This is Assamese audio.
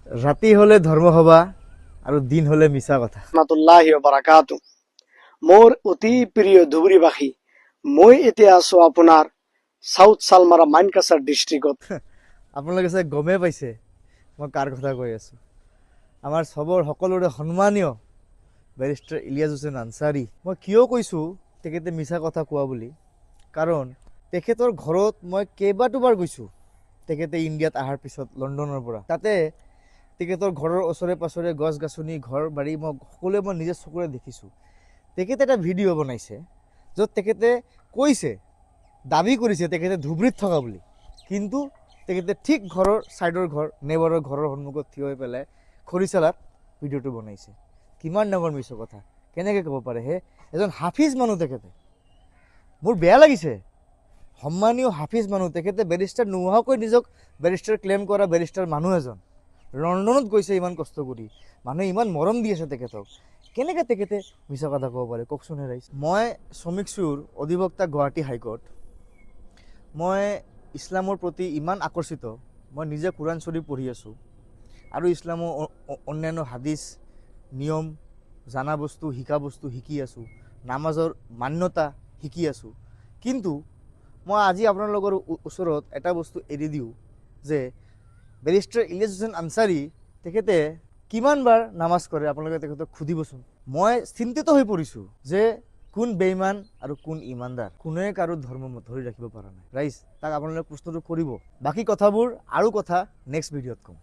ৰাতি হলে ধৰ্ম সভা আৰু দিন হলে মিছা কথা। ৰহমাতুল্লাহি ওয়া বাৰাকাতু। মোৰ অতি প্ৰিয় ধুবুৰীবাসী, মই এতিয়া আছো আপোনাৰ সাউথ সালমাৰা মাইনকাছাৰ ডিষ্ট্ৰিক্টত। আপোনালোকে চাগে গমেই পাইছে মই কাৰ কথা কৈ আছো। আমাৰ সকলোৰে সন্মানীয় বেৰিষ্টাৰ ইলিয়াছ হুছেইন আনচাৰী। মই কিয় কৈছো তেখেতে মিছা কথা কোৱা বুলি, কাৰণ তেখেতৰ ঘৰত মই কেইবাবাৰ গৈছো। তেখেতে ইণ্ডিয়াত অহাৰ পিছত লণ্ডনৰ পৰা, তাতে তেখেতৰ ঘৰৰ ওচৰে পাঁজৰে গছ গছনি ঘৰ বাৰী সকলোৱে মই নিজে চকুৰে দেখিছোঁ। তেখেতে এটা ভিডিঅ' বনাইছে য'ত তেখেতে কৈছে, দাবী কৰিছে তেখেতে ধুবুৰীত থকা বুলি, কিন্তু তেখেতে ঠিক ঘৰৰ ছাইডৰ নেবাৰৰ ঘৰৰ সন্মুখত থিয় হৈ পেলাই খৰিচালাত ভিডিঅ'টো বনাইছে। কিমান ডাঙৰ মিছা কথা, কেনেকৈ ক'ব পাৰে হে? এজন হাফিজ মানুহ তেখেতে, মোৰ বেয়া লাগিছে। সন্মানীয় হাফিজ মানুহ তেখেতে, বেৰিষ্টাৰ নোহোৱাকৈ নিজক বেৰিষ্টাৰ ক্লেইম কৰা বেৰিষ্টাৰ মানুহ এজন, লণ্ডনত গৈছে ইমান কষ্ট কৰি, মানুহে ইমান মৰম দি আছে তেখেতক, কেনেকৈ তেখেতে মিছা কথা ক'ব পাৰে কওকচোন হে ৰাইজ। মই শ্ৰমিক চুৰ অধিবক্তা গুৱাহাটী হাইকোৰ্ট। মই ইছলামৰ প্ৰতি ইমান আকৰ্ষিত, মই নিজে কোৰাণ শ্বৰীফ পঢ়ি আছোঁ আৰু ইছলামৰ অন্যান্য হাদিছ নিয়ম জানা বস্তু শিকা বস্তু শিকি আছোঁ, নামাজৰ মান্যতা শিকি আছোঁ। কিন্তু মই আজি আপোনালোকৰ ওচৰত এটা বস্তু এৰি দিওঁ যে বেৰিষ্টাৰ ইলিয়াছ হুছেইন আনচাৰী তেখেতে কিমানবাৰ নামাজ কৰে আপোনালোকে তেখেতক সুধিবচোন। মই চিন্তিত হৈ পৰিছোঁ যে কোন বেইমান আৰু কোন ইমানদাৰ, কোনে কাৰো ধৰ্ম ধৰি ৰাখিব পৰা নাই। ৰাইজ তাক আপোনালোকে প্ৰশ্নটো কৰিব। বাকী কথাবোৰ আৰু কথা নেক্সট ভিডিঅ'ত ক'ম।